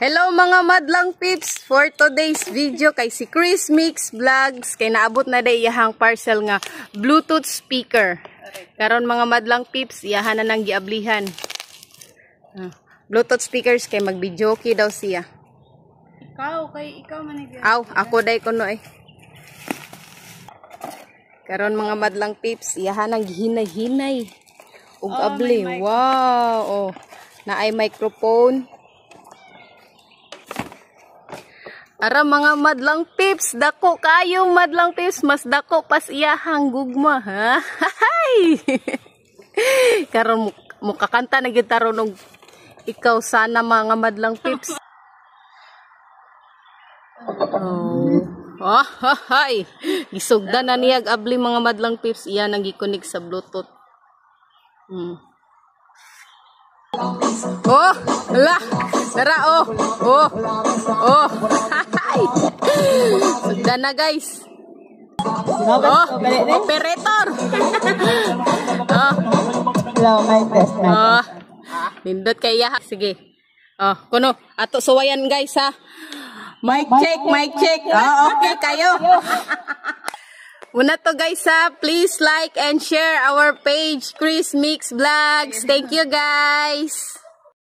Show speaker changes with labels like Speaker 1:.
Speaker 1: Hello mga madlang pips, for today's video kay si Chris Mix Vlogs kay naabot na day iyahang parcel nga Bluetooth speaker. Karon mga madlang pips, iyahan na nang giablihan. Bluetooth speakers kay mag-videoke daw siya.
Speaker 2: Ikaw man ni.
Speaker 1: Aw, ako day kuno eh. Karon mga madlang pips, iyahan nang hinay-hinay. Ug abli. Wow, oh. Na ay microphone. Ara mga madlang pips, dako kayo madlang pips, mas dako pas iyahang gugma, ha? Hay! Karon mo kakanta na gitaro ng ikaw sana mga madlang pips. Oh, hay! Gisugdan na niyag abli mga madlang pips, iya nang gikunig sa Bluetooth. Oh, ala, tara, oh, hay, sugdan na guys. Oh, operator. Nindot kaya, sige. Oh, kuno, ato suwayan guys ha. Mic check, mic check. Oh, okay kayo. Una to guys ha, please like and share our page, Chris Mix Vlogs. Thank you guys.